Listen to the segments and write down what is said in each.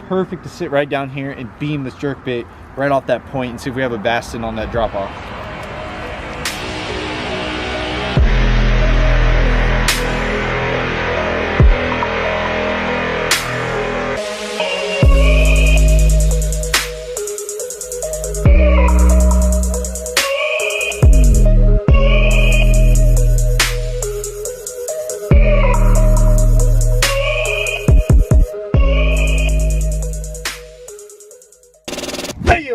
perfect to sit right down here and beam this jerk bait right off that point and see if we have a bass sitting on that drop off.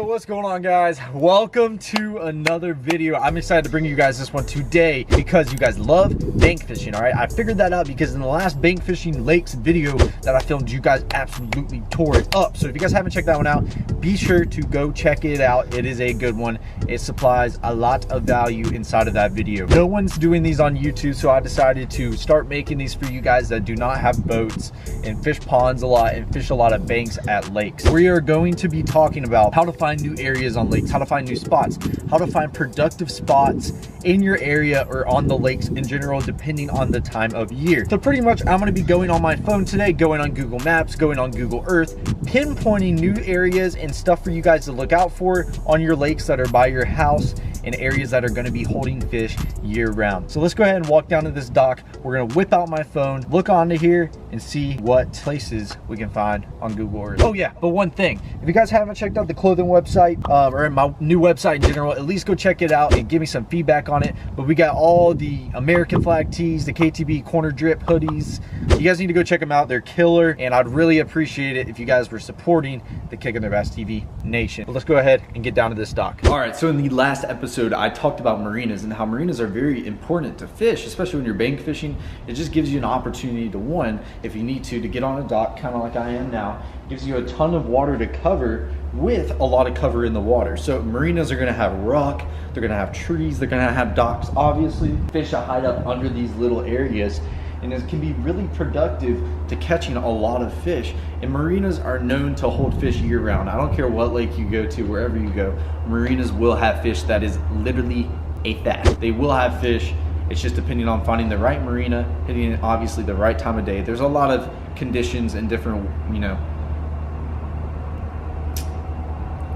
What's going on, guys? Welcome to another video. I'm excited to bring you guys this one today because you guys love bank fishing. All right, I figured that out because in the last bank fishing lakes video that I filmed, you guys absolutely tore it up. So if you guys haven't checked that one out, be sure to go check it out. It is a good one. It supplies a lot of value inside of that video. No one's doing these on YouTube, so I decided to start making these for you guys that do not have boats and fish ponds a lot and fish a lot of banks at lakes. We are going to be talking about how to find new areas on lakes, how to find new spots, how to find productive spots in your area or on the lakes in general, depending on the time of year. So pretty much I'm going to be going on my phone today, going on Google Maps, going on Google Earth, pinpointing new areas and stuff for you guys to look out for on your lakes that are by your house and areas that are going to be holding fish year round. So let's go ahead and walk down to this dock. We're going to whip out my phone, look onto here and see what places we can find on Google Earth. Oh yeah, but one thing, if you guys haven't checked out the clothing website or my new website in general, at least go check it out and give me some feedback on it. But we got all the American flag tees, the KTB corner drip hoodies. You guys need to go check them out. They're killer, and I'd really appreciate it if you guys were supporting the Kickin' Their Bass TV Nation. But let's go ahead and get down to this dock. All right, so in the last episode, I talked about marinas and how marinas are very important to fish, especially when you're bank fishing. It just gives you an opportunity to, one, if you need to get on a dock, kind of like I am now. It gives you a ton of water to cover with a lot of cover in the water. So marinas are gonna have rock, they're gonna have trees, they're gonna have docks, obviously. Fish that hide up under these little areas, and it can be really productive to catching a lot of fish. And marinas are known to hold fish year round. I don't care what lake you go to, wherever you go, marinas will have fish. That is literally a fact. They will have fish. It's just depending on finding the right marina, hitting it obviously the right time of day. There's a lot of conditions and different, you know,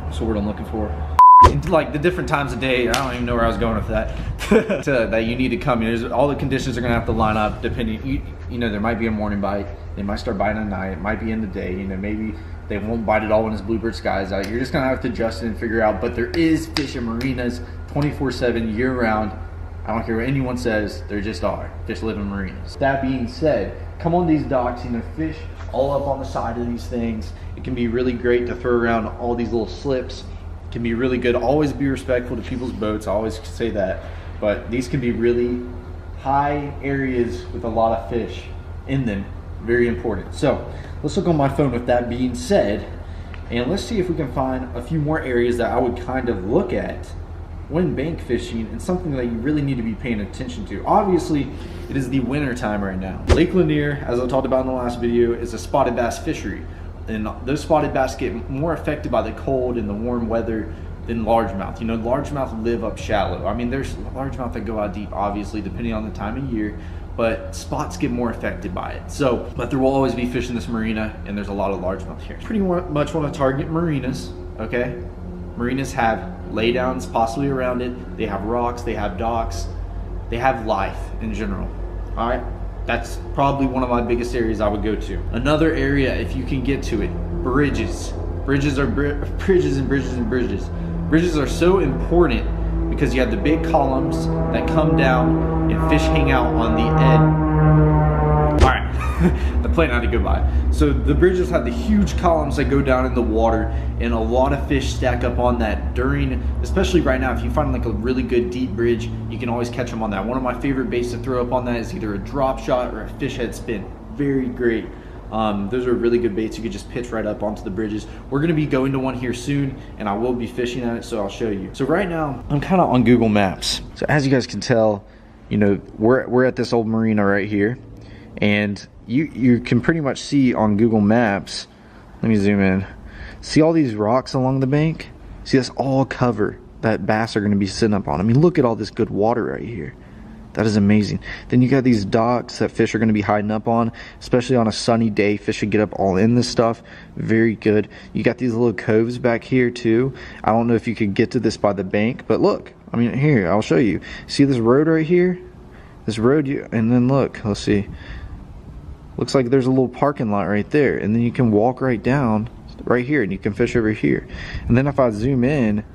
what's the word I'm looking for? Like the different times of day. I don't even know where I was going with that. That you need to come in. All the conditions are gonna have to line up depending. You know, there might be a morning bite. They might start biting at night. It might be in the day. You know, maybe they won't bite at all when it's bluebird skies out. You're just gonna have to adjust it and figure out. But there is fish in marinas 24/7 year round. I don't care what anyone says. There just are. Fish live in marinas. That being said, come on these docks. You know, fish all up on the side of these things. It can be really great to throw around all these little slips. Can be really good. Always be respectful to people's boats. I always say that, but these can be really high areas with a lot of fish in them. Very important. So let's look on my phone with that being said, and let's see if we can find a few more areas that I would kind of look at when bank fishing, and something that you really need to be paying attention to. Obviously, it is the winter time right now. Lake Lanier, as I talked about in the last video, is a spotted bass fishery. And those spotted bass get more affected by the cold and the warm weather than largemouth. You know, largemouth live up shallow. I mean, there's largemouth that go out deep, obviously, depending on the time of year, but spots get more affected by it. So, but there will always be fish in this marina, and there's a lot of largemouth here. Pretty much want to target marinas, okay? Marinas have laydowns possibly around it. They have rocks, they have docks, they have life in general, all right? That's probably one of my biggest areas I would go to. Another area, if you can get to it, bridges. Bridges are bridges and bridges and bridges. Bridges are so important because you have the big columns that come down and fish hang out on the edge. All right, the plane had to go by. So the bridges have the huge columns that go down in the water, and a lot of fish stack up on that during, especially right now, if you find like a really good deep bridge, you can always catch them on that. One of my favorite baits to throw up on that is either a drop shot or a fish head spin. Very great. Those are really good baits. You could just pitch right up onto the bridges. We're gonna be going to one here soon, and I will be fishing at it, so I'll show you. So right now, I'm kind of on Google Maps. So as you guys can tell, you know, we're at this old marina right here, and you can pretty much see on Google Maps, let me zoom in, see all these rocks along the bank? See, that's all cover that bass are gonna be sitting up on. I mean, look at all this good water right here. That is amazing. Then you got these docks that fish are going to be hiding up on, especially on a sunny day. Fish should get up all in this stuff. Very good. You got these little coves back here too. I don't know if you could get to this by the bank, but look, I mean, here, I'll show you. See this road right here? This road, and then look, let's see. Looks like there's a little parking lot right there, and then you can walk right down right here and you can fish over here. And then if I zoom in,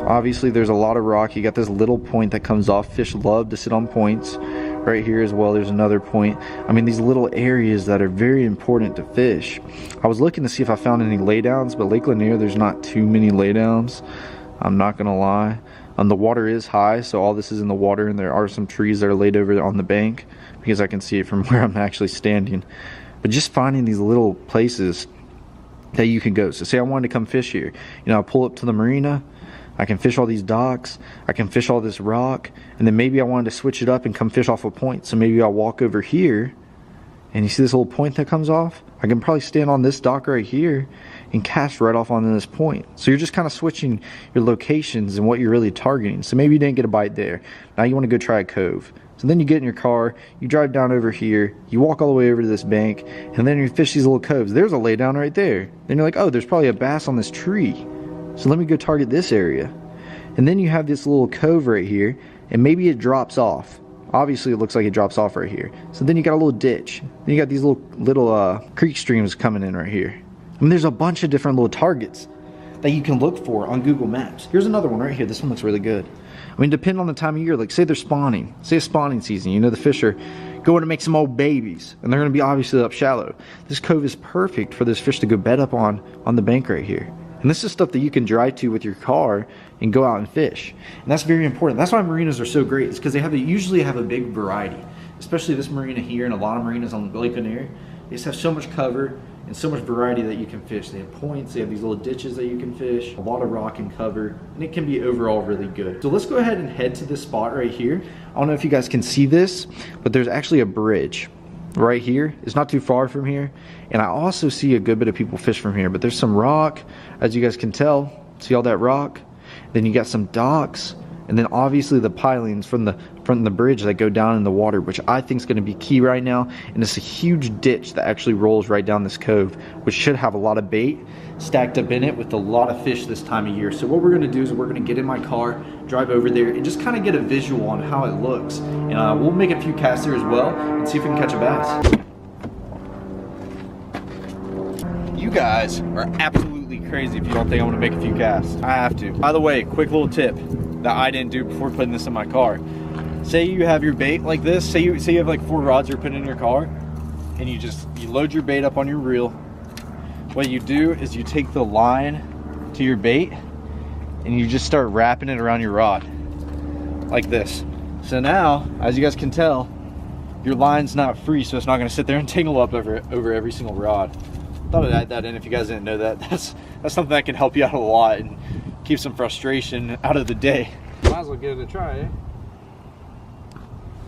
obviously there's a lot of rock. You got this little point that comes off. Fish love to sit on points. Right here as well, there's another point. I mean, these little areas that are very important to fish. I was looking to see if I found any laydowns, but Lake Lanier, there's not too many laydowns, I'm not gonna lie. The water is high, so all this is in the water, and there are some trees that are laid over on the bank because I can see it from where I'm actually standing. But just finding these little places that you can go. So say I wanted to come fish here, you know, I pull up to the marina, I can fish all these docks, I can fish all this rock, and then maybe I wanted to switch it up and come fish off a point. So maybe I'll walk over here, and you see this little point that comes off? I can probably stand on this dock right here and cast right off onto this point. So you're just kind of switching your locations and what you're really targeting. So maybe you didn't get a bite there. Now you want to go try a cove. So then you get in your car, you drive down over here, you walk all the way over to this bank, and then you fish these little coves. There's a laydown right there. Then you're like, oh, there's probably a bass on this tree. So let me go target this area. And then you have this little cove right here, and maybe it drops off. Obviously it looks like it drops off right here. So then you got a little ditch. Then you got these little creek streams coming in right here. I mean, there's a bunch of different little targets that you can look for on Google Maps. Here's another one right here. This one looks really good. I mean, depending on the time of year, like say they're spawning, say it's spawning season, you know, the fish are going to make some old babies, and they're going to be obviously up shallow. This cove is perfect for this fish to go bed up on the bank right here. And this is stuff that you can drive to with your car and go out and fish. And that's very important. That's why marinas are so great. It's because they usually have a big variety, especially this marina here and a lot of marinas on Lake Lanier. They just have so much cover and so much variety that you can fish. They have points, they have these little ditches that you can fish, a lot of rock and cover, and it can be overall really good. So let's go ahead and head to this spot right here. I don't know if you guys can see this, but there's actually a bridge right here. It's not too far from here, and I also see a good bit of people fish from here, but there's some rock, as you guys can tell. See all that rock? Then you got some docks, and then obviously the pilings from the bridge that go down in the water, which I think is going to be key right now. And it's a huge ditch that actually rolls right down this cove, which should have a lot of bait stacked up in it with a lot of fish this time of year. So what we're going to do is we're going to get in my car, drive over there, and just kind of get a visual on how it looks. And we'll make a few casts there as well and see if we can catch a bass. You guys are absolutely crazy if you don't think I'm going to make a few casts. I have to. By the way, quick little tip that I didn't do before putting this in my car. Say you have your bait like this. Say you have like 4 rods you're putting in your car, and you load your bait up on your reel. What you do is you take the line to your bait and you just start wrapping it around your rod like this. So now, as you guys can tell, your line's not free, so it's not going to sit there and tangle up over every single rod. Thought I'd add that in if you guys didn't know that. That's something that can help you out a lot and keep some frustration out of the day. Might as well give it a try, eh?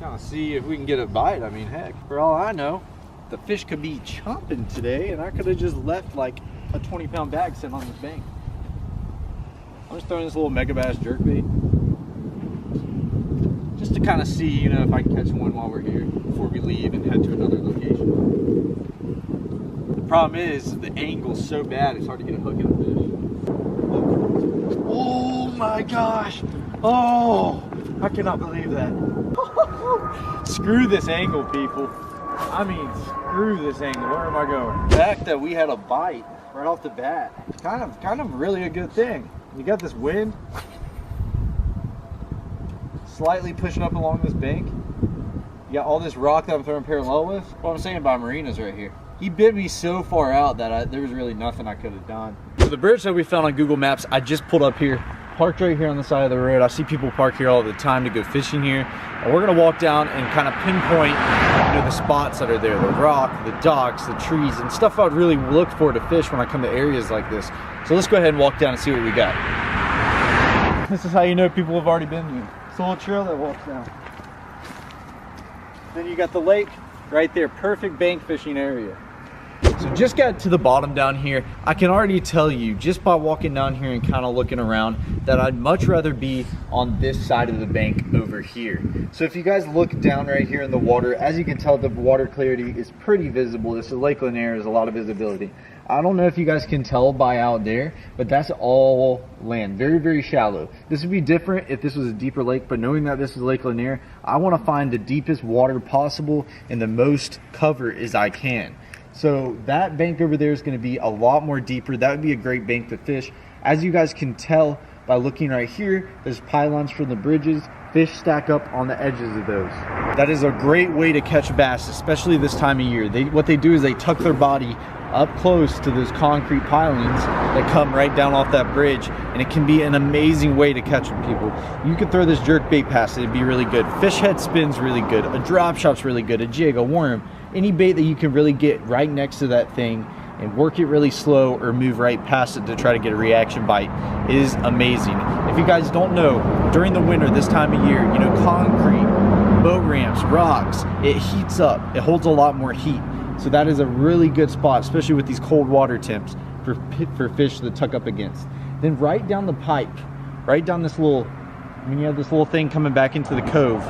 Kind of see if we can get a bite. I mean, heck, for all I know, the fish could be chomping today, and I could have just left like a 20-pound bag sitting on this bank. I'm just throwing this little mega bass jerkbait, just to kind of see, you know, if I can catch one while we're here before we leave and head to another location. The problem is the angle's so bad, it's hard to get a hook in a fish. Oh my gosh! Oh, I cannot believe that. Screw this angle, people. I mean, screw this angle. Where am I going? The fact that we had a bite right off the bat, kind of really a good thing. You got this wind slightly pushing up along this bank. You got all this rock that I'm throwing parallel with. What I'm saying about marinas right here. He bit me so far out that there was really nothing I could have done. So the bridge that we found on Google Maps, I just pulled up here, parked right here on the side of the road. I see people park here all the time to go fishing here. And we're gonna walk down and kind of pinpoint, you know, the spots that are there, the rock, the docks, the trees, and stuff I'd really look for to fish when I come to areas like this. So let's go ahead and walk down and see what we got. This is how you know people have already been here. It's a little trail that walks down. Then you got the lake right there, perfect bank fishing area. So just got to the bottom down here. I can already tell you just by walking down here and kind of looking around that I'd much rather be on this side of the bank over here. So if you guys look down right here in the water, as you can tell, the water clarity is pretty visible. This is Lake Lanier, there's a lot of visibility. I don't know if you guys can tell by out there, but that's all land, very, very shallow. This would be different if this was a deeper lake, but knowing that this is Lake Lanier, I want to find the deepest water possible and the most cover as I can. So that bank over there is going to be a lot more deeper. That would be a great bank to fish. As you guys can tell by looking right here, there's pylons from the bridges. Fish stack up on the edges of those. That is a great way to catch bass, especially this time of year. What they do is they tuck their body up close to those concrete pilings that come right down off that bridge, and it can be an amazing way to catch them, people. You could throw this jerk bait past it, it'd be really good. Fish head spin's really good, a drop shot's really good, a jig, a worm, any bait that you can really get right next to that thing and work it really slow or move right past it to try to get a reaction bite is amazing. If you guys don't know, during the winter, this time of year, you know, concrete, boat ramps, rocks, it heats up, it holds a lot more heat. So that is a really good spot, especially with these cold water temps for fish to tuck up against. Then right down the pike, right down this little, when you have this little thing coming back into the cove,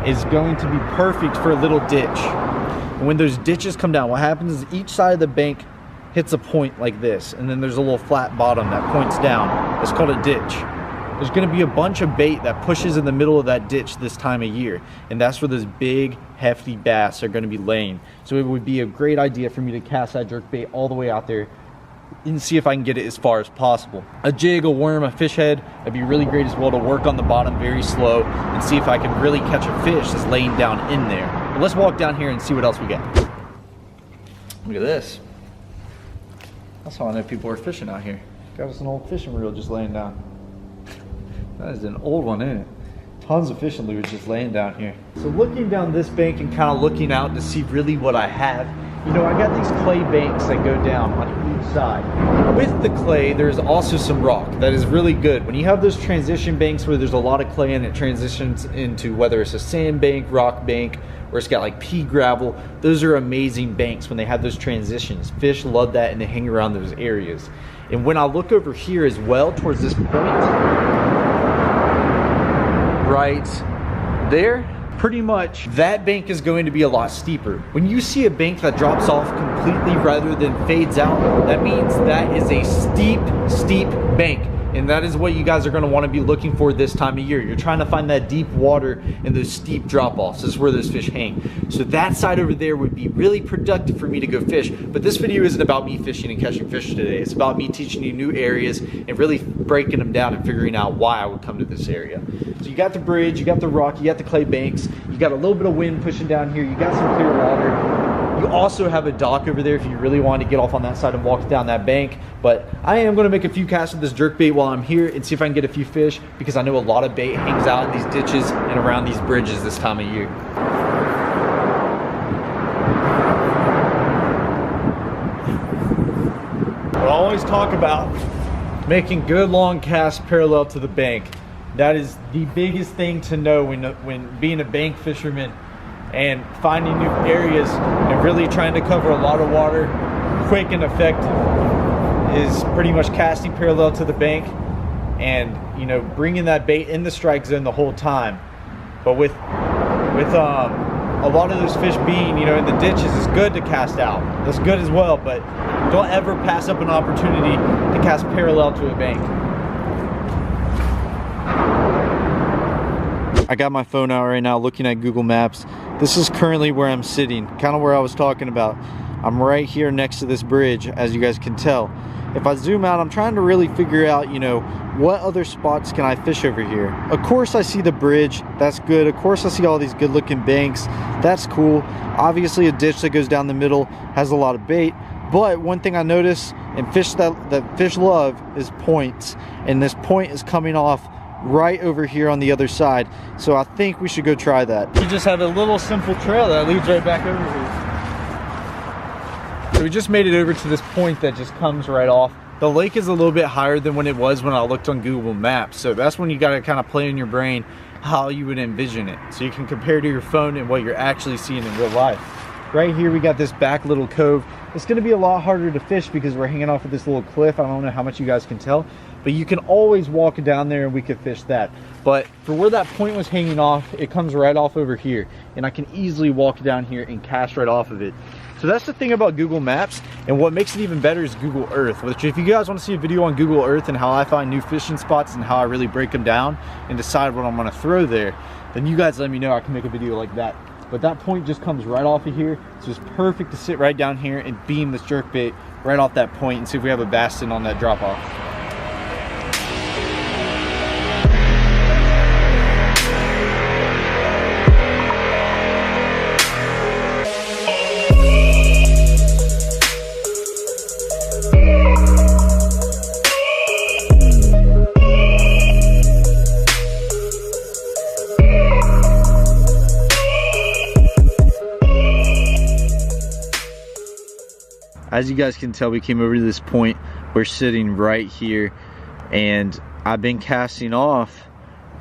is going to be perfect for a little ditch. And when those ditches come down, what happens is each side of the bank hits a point like this, and then there's a little flat bottom that points down. It's called a ditch. There's going to be a bunch of bait that pushes in the middle of that ditch this time of year, and that's where those big hefty bass are going to be laying. So it would be a great idea for me to cast that jerk bait all the way out there and see if I can get it as far as possible. A jig, a worm, a fish head, that'd be really great as well to work on the bottom very slow and see if I can really catch a fish that's laying down in there. But let's walk down here and see what else we got. Look at this. That's how I know people are fishing out here. Got us an old fishing reel just laying down. That is an old one, isn't it? Tons of fishing lures just laying down here. So looking down this bank and kind of looking out to see really what I have, you know, I got these clay banks that go down on each side. With the clay, there's also some rock that is really good. When you have those transition banks where there's a lot of clay and it transitions into whether it's a sand bank, rock bank, or it's got like pea gravel, those are amazing banks when they have those transitions. Fish love that and they hang around those areas. And when I look over here as well towards this point, right there, pretty much that bank is going to be a lot steeper. When you see a bank that drops off completely rather than fades out, that means that is a steep bank. And that is what you guys are going to want to be looking for this time of year. You're trying to find that deep water and those steep drop-offs. This is where those fish hang. So that side over there would be really productive for me to go fish. But this video isn't about me fishing and catching fish today. It's about me teaching you new areas and really breaking them down and figuring out why I would come to this area. So you got the bridge, you got the rock, you got the clay banks, you got a little bit of wind pushing down here, you got some clear water. You also have a dock over there if you really want to get off on that side and walk down that bank. But I am going to make a few casts with this jerk bait while I'm here and see if I can get a few fish, because I know a lot of bait hangs out in these ditches and around these bridges this time of year. I always talk about making good long casts parallel to the bank. That is the biggest thing to know when being a bank fisherman and finding new areas and really trying to cover a lot of water quick and effective is pretty much casting parallel to the bank and, you know, bringing that bait in the strike zone the whole time. But with a lot of those fish being, you know, in the ditches, is good to cast out. That's good as well, but don't ever pass up an opportunity to cast parallel to a bank. I got my phone out right now looking at Google Maps. This is currently where I'm sitting, kind of where I was talking about. I'm right here next to this bridge, as you guys can tell. If I zoom out, I'm trying to really figure out, you know, what other spots can I fish over here. Of course I see the bridge, that's good. Of course I see all these good looking banks, that's cool. Obviously a ditch that goes down the middle has a lot of bait. But one thing I notice, and fish that fish love, is points. And this point is coming off right over here on the other side. So I think we should go try that. We just have a little simple trail that leads right back over here. So we just made it over to this point that just comes right off. The lake is a little bit higher than when it was when I looked on Google Maps. So that's when you got to kind of play in your brain how you would envision it. So you can compare to your phone and what you're actually seeing in real life. Right here we got this back little cove. It's going to be a lot harder to fish because we're hanging off of this little cliff. I don't know how much you guys can tell, but you can always walk down there and we could fish that. But for where that point was hanging off, it comes right off over here, and I can easily walk down here and cast right off of it. So that's the thing about Google Maps, and what makes it even better is Google Earth, which if you guys want to see a video on Google Earth and how I find new fishing spots and how I really break them down and decide what I'm going to throw there, then you guys let me know. I can make a video like that. But that point just comes right off of here. It's just perfect to sit right down here and beam this jerkbait right off that point and see if we have a bass in on that drop off. As you guys can tell, we came over to this point. We're sitting right here, and I've been casting off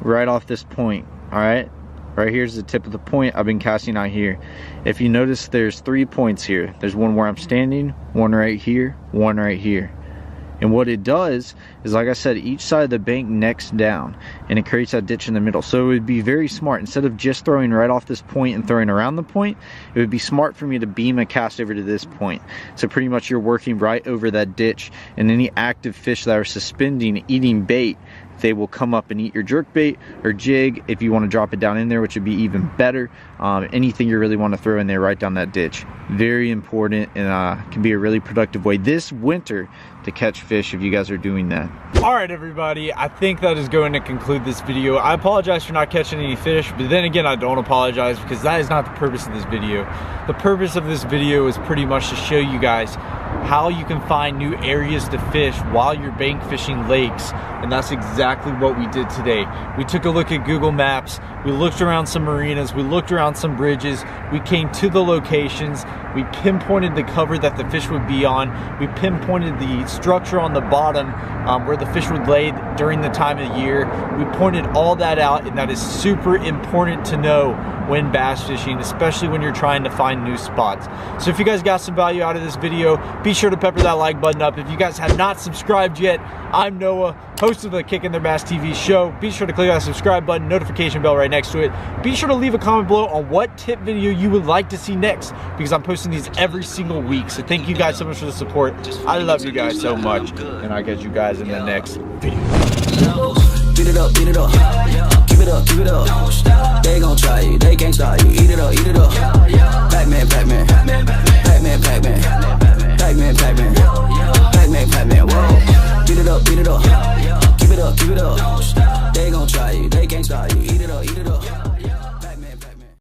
right off this point. All right, right here's the tip of the point. I've been casting out here. If you notice, there's 3 points here. There's one where I'm standing, one right here, one right here. And what it does is, like I said, each side of the bank necks down, and it creates that ditch in the middle. So it would be very smart, instead of just throwing right off this point and throwing around the point, it would be smart for me to beam a cast over to this point. So pretty much you're working right over that ditch, and any active fish that are suspending, eating bait, they will come up and eat your jerkbait or jig if you want to drop it down in there, which would be even better. Anything you really want to throw in there right down that ditch. Very important, and can be a really productive way this winter to catch fish if you guys are doing that. All right, everybody, I think that is going to conclude this video. I apologize for not catching any fish, but then again, I don't apologize because that is not the purpose of this video. The purpose of this video is pretty much to show you guys how you can find new areas to fish while you're bank fishing lakes, and that's exactly what we did today. We took a look at Google Maps, we looked around some marinas, we looked around some bridges, we came to the locations, we pinpointed the cover that the fish would be on, we pinpointed the structure on the bottom where the fish would lay during the time of the year. We pointed all that out, and that is super important to know when bass fishing, especially when you're trying to find new spots. So if you guys got some value out of this video, be sure to pepper that like button up. If you guys have not subscribed yet, I'm Noah, host of the Kickin' Their Bass TV show. Be sure to click that subscribe button, notification bell right next to it. Be sure to leave a comment below on what tip video you would like to see next, because I'm posting these every single week. So thank you guys so much for the support. I love you guys so much, and I'll catch you guys in the next video. Beat it up, beat it up. Keep it up, keep it up. They gon' try you, they can't stop you. Eat it up, eat it up.